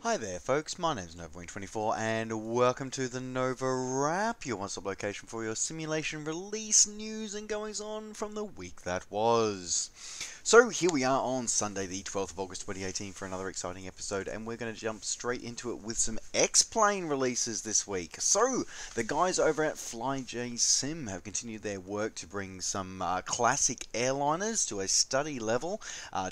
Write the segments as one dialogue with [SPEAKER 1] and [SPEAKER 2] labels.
[SPEAKER 1] Hi there folks, my name is NovaWrap and welcome to the NovaWrap, your one-stop location for your simulation release news and goings on from the week that was. So here we are on Sunday the 12th of August 2018 for another exciting episode, and we're going to jump straight into it with some X-Plane releases this week. So the guys over at FlyJ Sim have continued their work to bring some classic airliners to a study level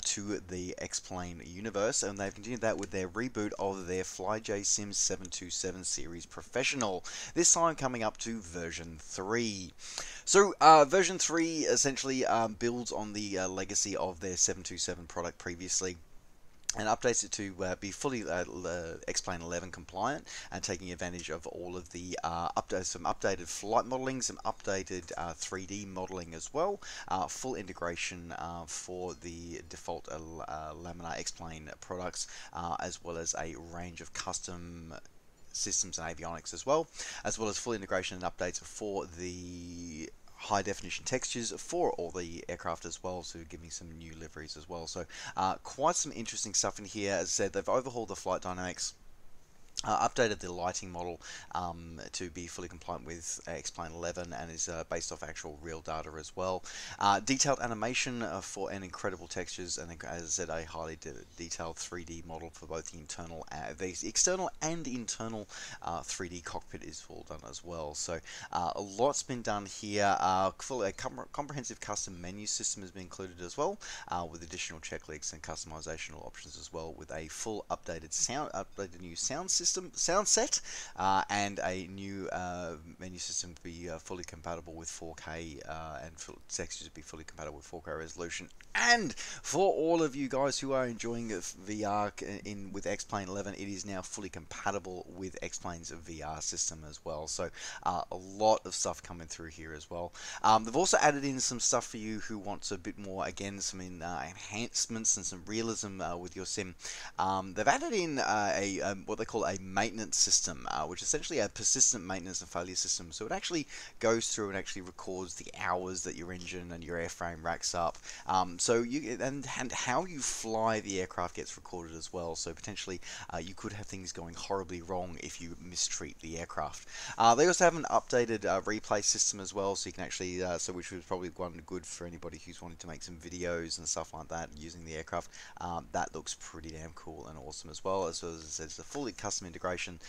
[SPEAKER 1] to the X-Plane universe, and they've continued that with their reboot of their FlyJ Sim 727 series Professional, this time coming up to version 3. So version 3 essentially builds on the legacy of their 727 product previously, and updates it to be fully X-Plane 11 compliant, and taking advantage of all of the some updated flight modeling, some updated 3D modeling as well, full integration for the default laminar X-Plane products, as well as a range of custom systems and avionics as well as full integration and updates for the high definition textures for all the aircraft as well, so giving some new liveries as well. So quite some interesting stuff in here. As I said, they've overhauled the flight dynamics, updated the lighting model to be fully compliant with X-Plane 11, and is based off actual real data as well. Detailed animation for and incredible textures, and as I said, a highly detailed 3D model for both the internal, the external and internal 3D cockpit is all done as well. So a lot's been done here. A comprehensive custom menu system has been included as well, with additional checklists and customizational options as well, with a full updated new sound set, and a new menu system to be fully compatible with 4K, and textures to be fully compatible with 4K resolution. And for all of you guys who are enjoying VR with X-Plane 11, it is now fully compatible with X-Plane's VR system as well. So a lot of stuff coming through here as well. They've also added in some stuff for you who wants a bit more, again, some enhancements and some realism with your sim. They've added in what they call a maintenance system, which is essentially a persistent maintenance and failure system. So it actually goes through and actually records the hours that your engine and your airframe racks up. So and how you fly the aircraft gets recorded as well. So potentially you could have things going horribly wrong if you mistreat the aircraft. They also have an updated replay system as well, so you can actually, which was probably one good for anybody who's wanting to make some videos and stuff like that using the aircraft. That looks pretty damn cool and awesome as well. As I said, it's a fully custom integration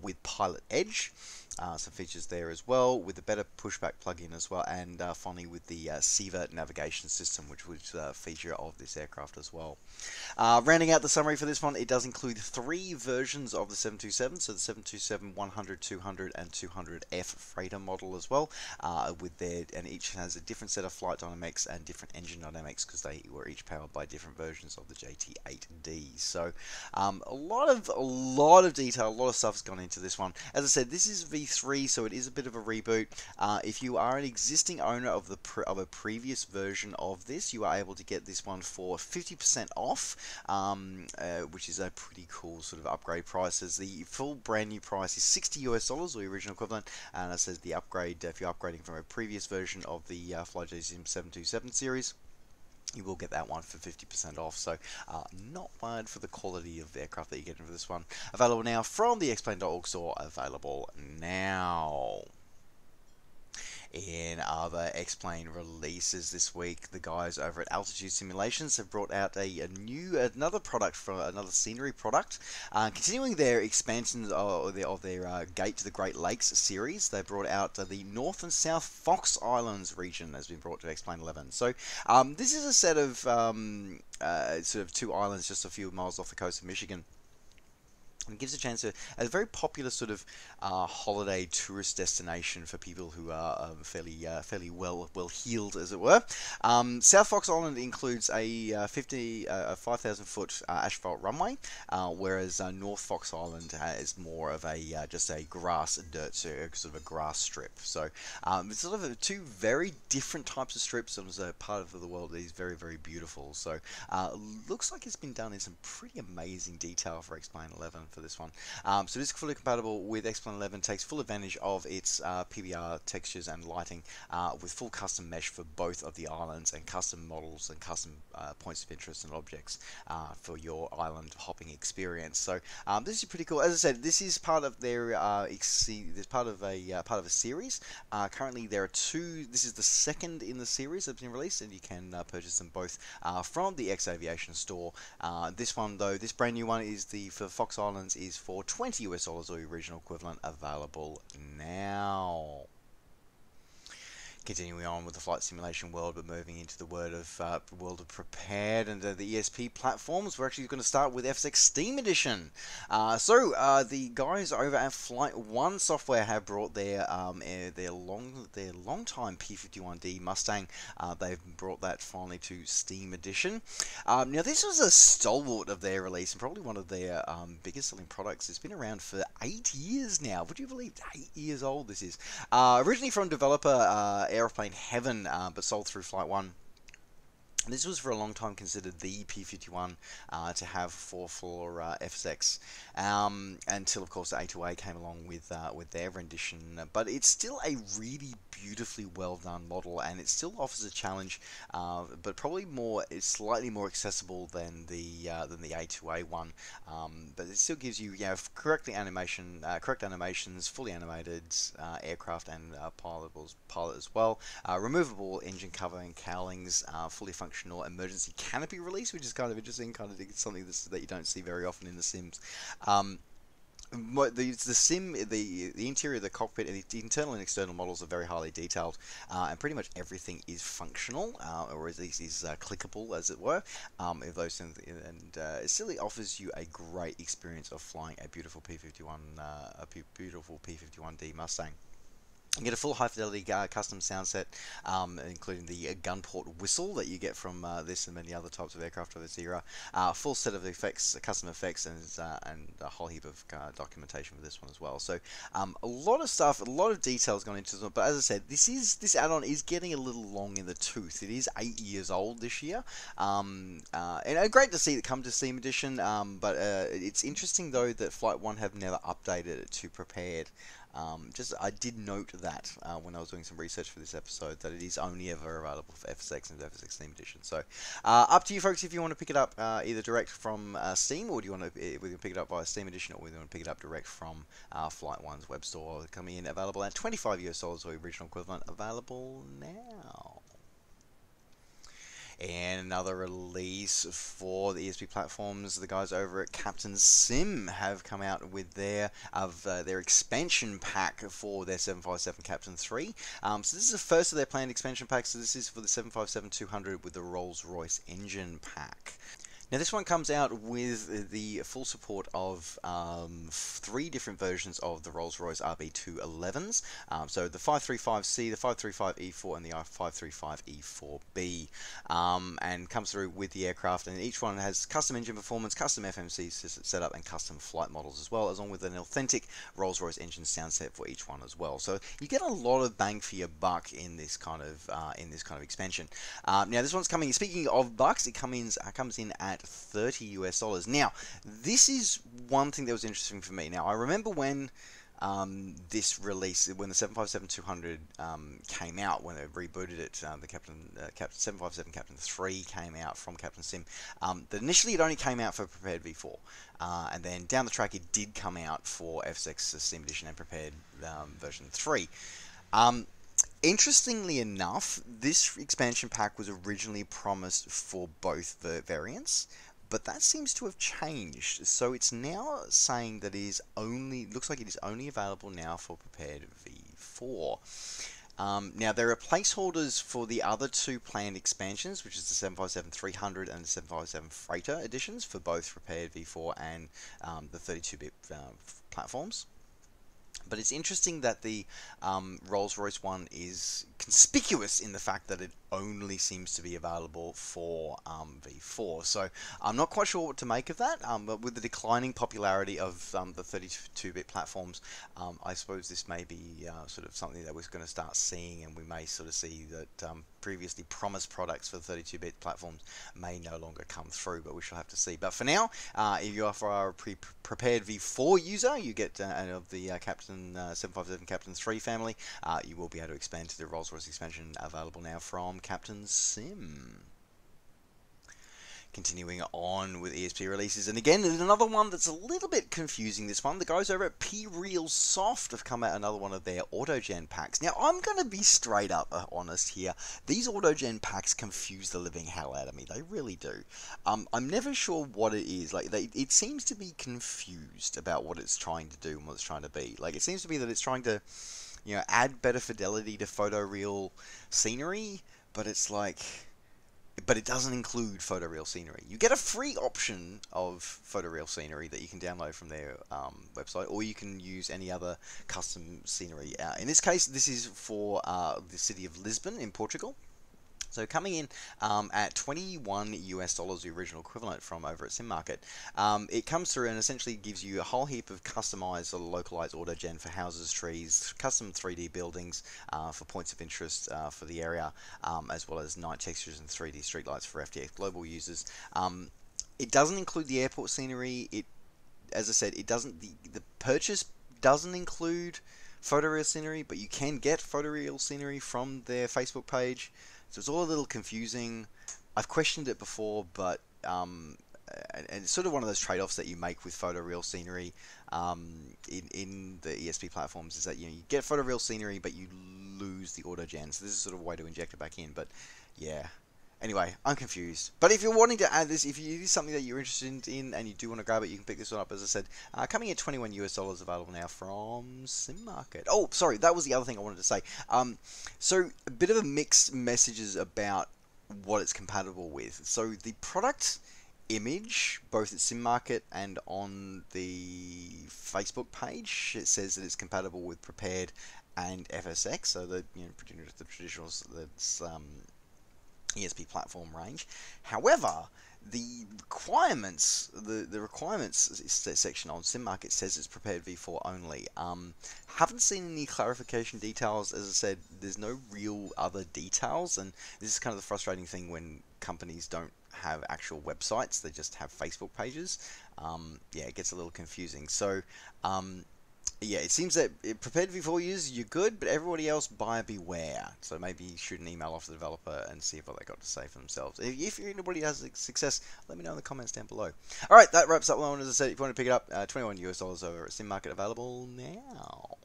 [SPEAKER 1] with Pilot Edge. Some features there as well, with a better pushback plugin as well, and finally with the SIVA navigation system, which was a feature of this aircraft as well. Rounding out the summary for this one, it does include 3 versions of the 727, so the 727 100, 200, and 200F freighter model as well, and each has a different set of flight dynamics and different engine dynamics, because they were each powered by different versions of the JT8D. So a lot of detail, a lot of stuff's gone into this one. As I said, this is V3, so it is a bit of a reboot. If you are an existing owner of a previous version of this, you are able to get this one for 50% off, which is a pretty cool sort of upgrade price. As the full brand new price is $60 US, or the original equivalent, and it says the upgrade, if you're upgrading from a previous version of the FlyJ Sim 727 series, you will get that one for 50% off. So not bad for the quality of the aircraft that you're getting for this one. Available now from the Xplane.org store. Available now. In other X-Plane releases this week, the guys over at Altitude Simulations have brought out another product, for another scenery product, continuing their expansion of their Gate to the Great Lakes series. They brought out the North and South Fox Islands region has been brought to X-Plane 11. So this is a set of sort of 2 islands just a few miles off the coast of Michigan. And gives a chance to a very popular sort of holiday tourist destination for people who are fairly well heeled, as it were. South Fox Island includes a 5,000 foot asphalt runway, whereas North Fox Island is more of a just a sort of a grass strip. So it's sort of 2 very different types of strips. It was a part of the world that is very, very beautiful. So looks like it's been done in some pretty amazing detail for X-Plane 11. for this one. So it is fully compatible with X-Plane 11, takes full advantage of its PBR textures and lighting with full custom mesh for both of the islands and custom models and custom points of interest and objects for your island hopping experience. So this is pretty cool. As I said, this is part of their part of a series. Currently, there are two. This is the second in the series that's been released, and you can purchase them both from the X Aviation store. This one, though, this brand new one is for Fox Islands is for $20 US, or the original equivalent, available now. Continuing on with the flight simulation world, but moving into the world of prepared and the ESP platforms, we're actually going to start with FSX Steam Edition. The guys over at Flight One Software have brought their long-time P-51D Mustang. They've brought that finally to Steam Edition. Now this was a stalwart of their release and probably one of their biggest selling products. It's been around for 8 years now. Would you believe 8 years old this is? Originally from developer Airplane Heaven, but sold through Flight One. This was for a long time considered the P-51 to have for FSX, until of course the A2A came along with their rendition. But it's still a really beautifully well done model, and it still offers a challenge, but probably it's slightly more accessible than the A2A one. But it still gives you correct animations, fully animated aircraft and pilot as well. Removable engine cover and cowlings, fully functional emergency canopy release, which is kind of interesting, something that you don't see very often in the Sims. The interior of the cockpit and the internal and external models are very highly detailed, and pretty much everything is functional, or at least is clickable, as it were. If those things, and it still offers you a great experience of flying a beautiful P-51D Mustang. You get a full high-fidelity custom sound set, including the gunport whistle that you get from this and many other types of aircraft of this era. Full set of effects, custom effects, and a whole heap of documentation for this one as well. So a lot of stuff, a lot of details gone into it. But as I said, this add-on is getting a little long in the tooth. It is 8 years old this year, and great to see it come to Steam Edition. But it's interesting though that Flight One have never updated it to prepared. I did note that when I was doing some research for this episode, that it is only ever available for FSX and FSX Steam Edition. So up to you folks if you want to pick it up either direct from Steam, or do you want to pick it up via Steam Edition, or whether you want to pick it up direct from Flight One's web store. Coming in available at $25 US, or the original equivalent, available now. And another release for the ESP platforms, the guys over at Captain Sim have come out with their expansion pack for their 757 Captain 3. So this is the first of their planned expansion packs. So this is for the 757-200 with the Rolls-Royce engine pack. Now this one comes out with the full support of 3 different versions of the Rolls-Royce RB211s. So the 535C, the 535E4, and the 535E4B. And comes through with the aircraft, and each one has custom engine performance, custom FMC setup, and custom flight models as well, along with an authentic Rolls-Royce engine sound set for each one as well. So you get a lot of bang for your buck in this kind of expansion. Now this one's coming. Speaking of bucks, it comes in at $30 US. Now, this is one thing that was interesting for me. Now, I remember when this release, when the 757-200 came out, when they rebooted it, the 757 Captain 3 came out from Captain Sim. That initially it only came out for Prepared V4, and then down the track it did come out for FSX Steam Edition and Prepared version 3. Interestingly enough, this expansion pack was originally promised for both variants, but that seems to have changed. So it's now saying that looks like it is only available now for Prepared V4. Now there are placeholders for the other 2 planned expansions, which is the 757-300 and the 757 Freighter editions for both Prepared V4 and the 32-bit platforms. But it's interesting that the Rolls-Royce one is conspicuous in the fact that it only seems to be available for V4. So I'm not quite sure what to make of that. But with the declining popularity of the 32-bit platforms, I suppose this may be sort of something that we're going to start seeing, and we may sort of see that previously promised products for the 32-bit platforms may no longer come through, but we shall have to see. But for now, if you are a prepared V4 user, you get of the Captain 757 Captain 3 family, you will be able to expand to the Rolls-Royce expansion available now from Captain Sim. Continuing on with ESP releases, and again, there's another one that's a little bit confusing. This one, the guys over at P-Real Soft have come out another one of their autogen packs. Now, I'm going to be straight up honest here. These autogen packs confuse the living hell out of me. They really do. I'm never sure what it is. Like, it seems to be confused about what it's trying to do and what it's trying to be. Like, it seems to be that it's trying to, you know, add better fidelity to photoreal scenery, but it's like... But it doesn't include photoreal scenery. You get a free option of photoreal scenery that you can download from their website, or you can use any other custom scenery. In this case, this is for the city of Lisbon in Portugal. So coming in at $21 US, the original equivalent from over at SimMarket, it comes through and essentially gives you a whole heap of customized or localized autogen for houses, trees, custom 3D buildings for points of interest for the area, as well as night textures and 3D streetlights for FTX Global users. It doesn't include the airport scenery. It, as I said, it doesn't. The purchase doesn't include photoreal scenery, but you can get photoreal scenery from their Facebook page. So it's all a little confusing. I've questioned it before, but and it's sort of one of those trade-offs that you make with photoreal scenery in the ESP platforms, is that, you know, you get photoreal scenery, but you lose the autogen. So this is sort of a way to inject it back in. But yeah. Anyway, I'm confused. But if you're wanting to add this, if it is something that you're interested in and you do want to grab it, you can pick this one up, as I said. Coming at $21 US, available now from SimMarket. Oh, sorry, that was the other thing I wanted to say. So, a bit of a mixed messages about what it's compatible with. So, the product image, both at SimMarket and on the Facebook page, it says that it's compatible with Prepared and FSX. So, the traditional that's ESP platform range. However, the requirements, the requirements section on SimMarket says it's prepared V4 only. Haven't seen any clarification details. As I said, there's no real other details, and this is kind of the frustrating thing when companies don't have actual websites; they just have Facebook pages. Yeah, it gets a little confusing. So, yeah, it seems that prepared V4 users, you're good, but everybody else, buyer beware. So maybe shoot an email off the developer and see what they got to say for themselves. If anybody has success, let me know in the comments down below. Alright, that wraps up the one. As I said, if you want to pick it up, $21 US over at SimMarket, available now.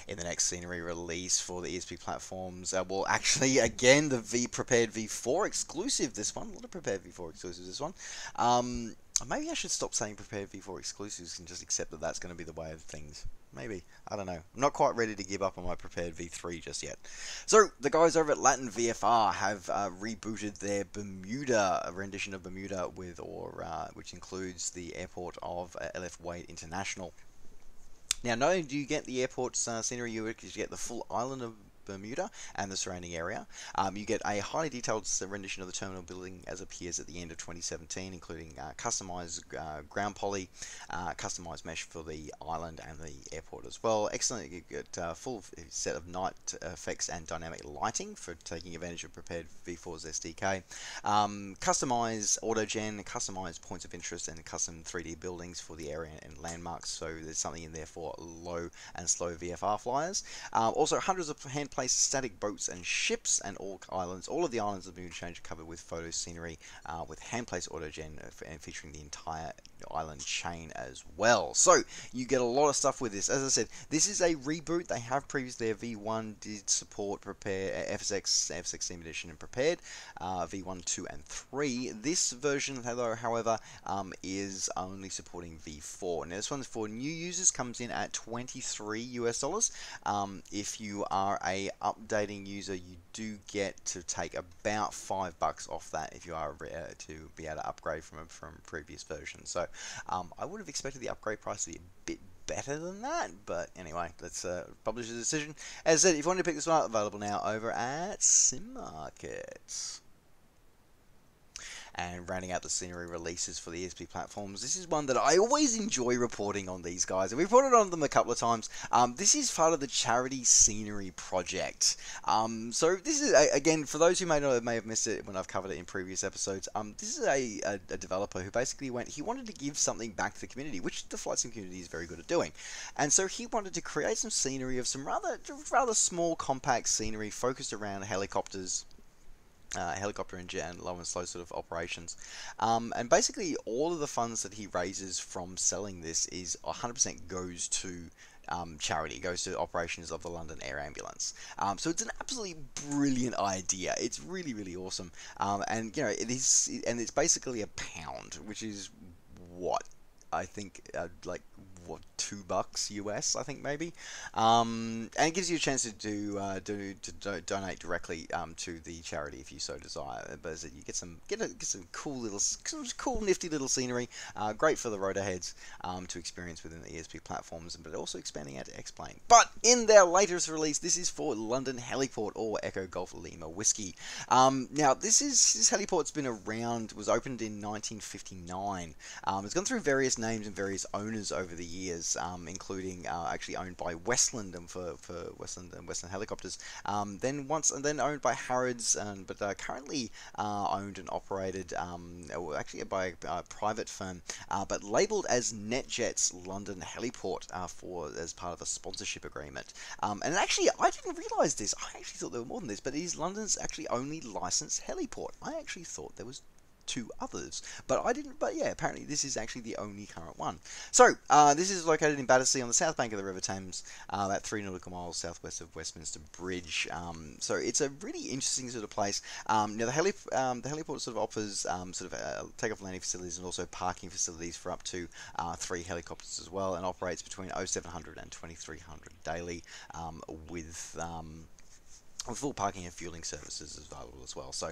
[SPEAKER 1] In the next scenery release for the ESP platforms, well, actually, again, the Prepared V4 exclusive, this one. A lot of Prepared V4 exclusives, this one. Maybe I should stop saying Prepared V4 exclusives and just accept that that's going to be the way of things. Maybe. I don't know. I'm not quite ready to give up on my Prepared V3 just yet. So, the guys over at Latin VFR have rebooted their Bermuda, a rendition of Bermuda which includes the airport of LF Wade International. Now, not only do you get the airport's scenery, you get the full island of Bermuda and the surrounding area. You get a highly detailed rendition of the terminal building as appears at the end of 2017, including customized ground poly, customized mesh for the island and the airport as well. Excellent. You get a full set of night effects and dynamic lighting for taking advantage of Prepared V4's SDK. Customized autogen, customized points of interest, and custom 3D buildings for the area and landmarks. So there's something in there for low and slow VFR flyers. Also, hundreds of hand-placed static boats and ships, and all of the islands of Bermuda Change are covered with photo scenery with hand-placed autogen and featuring the entire island chain as well. So you get a lot of stuff with this. As I said, this is a reboot. They have previously, a V1 did support Prepare FSX Steam Edition and Prepared V1, 2, and 3. This version, however, is only supporting V4. Now this one's for new users, comes in at $23 US. If you are a updating user, you do get to take about $5 off that if you are to be able to upgrade from previous versions. So I would have expected the upgrade price to be a bit better than that. But anyway, let's publish the decision. As I said, if you want to pick this one up, available now over at Sim Market. And rounding out the scenery releases for the ESP platforms, this is one that I always enjoy reporting on these guys, and we've reported on them a couple of times. This is part of the Charity Scenery Project. So this is, again, for those who may have missed it when I've covered it in previous episodes, this is a developer who basically he wanted to give something back to the community, which the flight sim community is very good at doing. And so he wanted to create some scenery of some rather small, compact scenery focused around helicopters, helicopter and low and slow sort of operations, and basically all of the funds that he raises from selling this is 100% goes to charity, goes to operations of the London Air Ambulance. So it's an absolutely brilliant idea. It's really, really awesome, and you know it's basically £1, which is what I think like $2 US, I think maybe, and it gives you a chance to donate directly to the charity if you so desire. But you get some cool nifty little scenery, great for the rotorheads to experience within the ESP platforms, but also expanding out to X-Plane. But in their latest release, this is for London Heliport, or Echo Golf Lima Whiskey. Now this heliport's been around, was opened in 1959. It's gone through various names and various owners over the years, including actually owned by Westland and for Westland and Westland Helicopters. Then owned by Harrods, but currently owned and operated actually by a private firm, but labelled as NetJet's London Heliport as part of a sponsorship agreement. And actually, I didn't realise this. I actually thought there were more than this, but it is London's actually only licensed heliport. I actually thought there was 2 others, but I didn't. But yeah, apparently this is actually the only current one. So this is located in Battersea on the south bank of the River Thames, about 3 nautical miles southwest of Westminster Bridge. So it's a really interesting sort of place. Now the heliport sort of offers takeoff landing facilities and also parking facilities for up to 3 helicopters as well, and operates between 0700 and 2300 daily, with full parking and fueling services available as well. So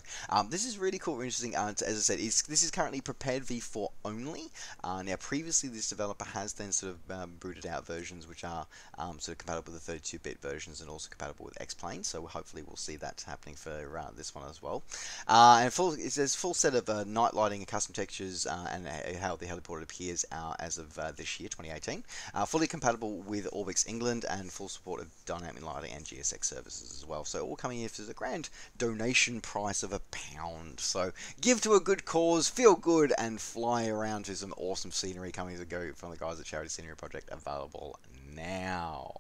[SPEAKER 1] this is really cool, interesting. As I said, this is currently prepared v4 only. Now previously this developer has then sort of booted out versions which are sort of compatible with the 32-bit versions and also compatible with X-Plane. So hopefully we'll see that happening for this one as well. And it says full set of night lighting and custom textures and how the heliport appears as of this year, 2018. Fully compatible with Orbix England and full support of dynamic lighting and GSX services as well. So all coming in as a grand donation price of £1. So give to a good cause, feel good, and fly around to some awesome scenery coming to go from the guys at Charity Scenery Project, available now.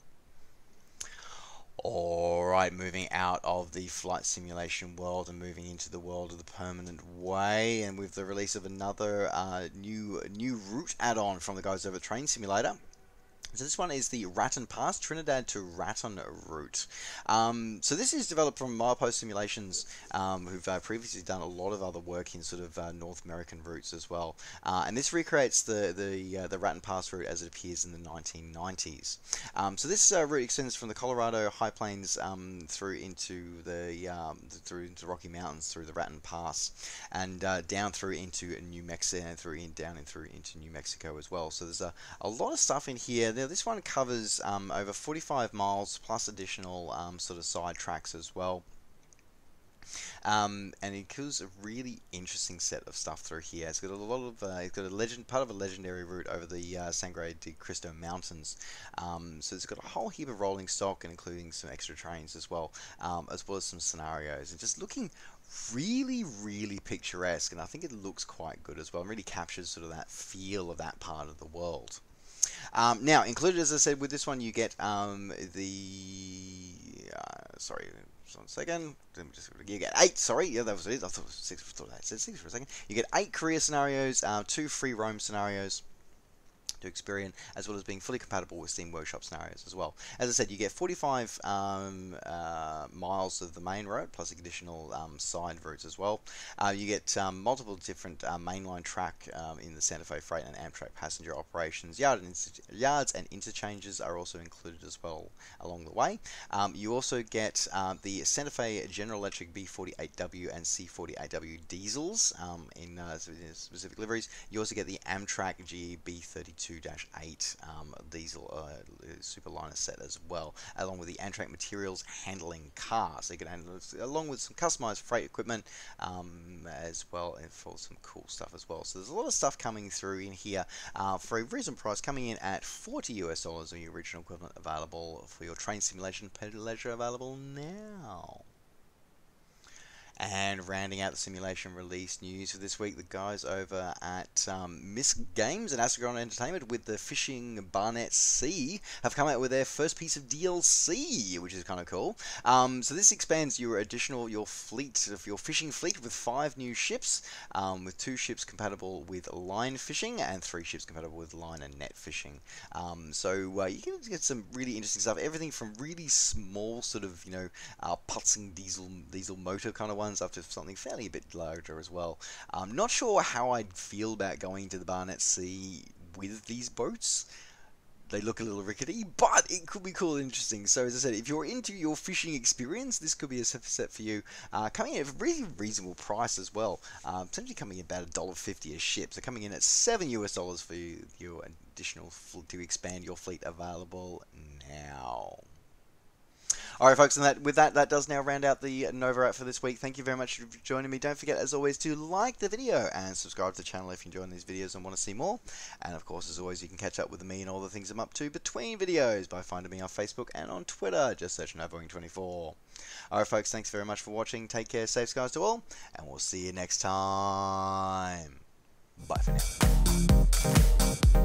[SPEAKER 1] Alright, moving out of the flight simulation world and moving into the world of the permanent way, and with the release of another new route add-on from the guys over at Train Simulator. So this one is the Ratton Pass, Trinidad to Ratton route. So this is developed from Milepost Simulations, who've previously done a lot of other work in sort of North American routes as well. And this recreates the Ratton Pass route as it appears in the 1990s. So this route extends from the Colorado High Plains through into the Rocky Mountains through the Ratton Pass, and down through into New Mexico and down into New Mexico as well. So there's a lot of stuff in here. Now this one covers over 45 miles plus additional sort of side tracks as well. And it includes a really interesting set of stuff through here. It's got a lot of part of a legendary route over the Sangre de Cristo Mountains. So it's got a whole heap of rolling stock, and including some extra trains as well as some scenarios, and just looking really, really picturesque. And I think it looks quite good as well, and really captures sort of that feel of that part of the world. Now, included, as I said, with this one, you get sorry, just 1 second. You get 8. Sorry, yeah, that was it. I thought it was 6. I thought I said 6 for a second. You get 8 career scenarios, 2 free roam scenarios to experience, as well as being fully compatible with Steam Workshop scenarios as well. As I said, you get 45 miles of the main road, plus additional side routes as well. You get multiple different mainline track in the Santa Fe Freight and Amtrak passenger operations. Yards and interchanges are also included as well along the way. You also get the Santa Fe General Electric B48W and C48W diesels in specific liveries. You also get the Amtrak GE B32 2-8 diesel superliner set as well, along with the Amtrak materials handling car. So you can handle it along with some customized freight equipment as well, and for some cool stuff as well. So there's a lot of stuff coming through in here for a reasonable price, coming in at $40 US, or the original equivalent, available for your train simulation pleasure, available now. And rounding out the simulation release news for this week, the guys over at Miss Games and Astrogon Entertainment with the fishing Barents Sea have come out with their first piece of DLC, which is kind of cool. So this expands your fleet of your fishing fleet with 5 new ships, with 2 ships compatible with line fishing and 3 ships compatible with line and net fishing. So you can get some really interesting stuff. Everything from really small sort of putzing diesel motor kind of ones up to something fairly a bit larger as well. I'm not sure how I'd feel about going to the Barents Sea with these boats. They look a little rickety, but it could be cool and interesting. So as I said, if you're into your fishing experience, this could be a set for you. Coming in at a really reasonable price as well. Potentially coming in about $1.50 a ship. So coming in at $7 US for your additional to expand your fleet, available now. Alright folks, and with that does now round out the NovaWrap for this week. Thank you very much for joining me. Don't forget, as always, to like the video and subscribe to the channel if you're enjoying these videos and want to see more. And of course, as always, you can catch up with me and all the things I'm up to between videos by finding me on Facebook and on Twitter. Just search NovaWrap24. Alright folks, thanks very much for watching. Take care, safe skies to all, and we'll see you next time. Bye for now.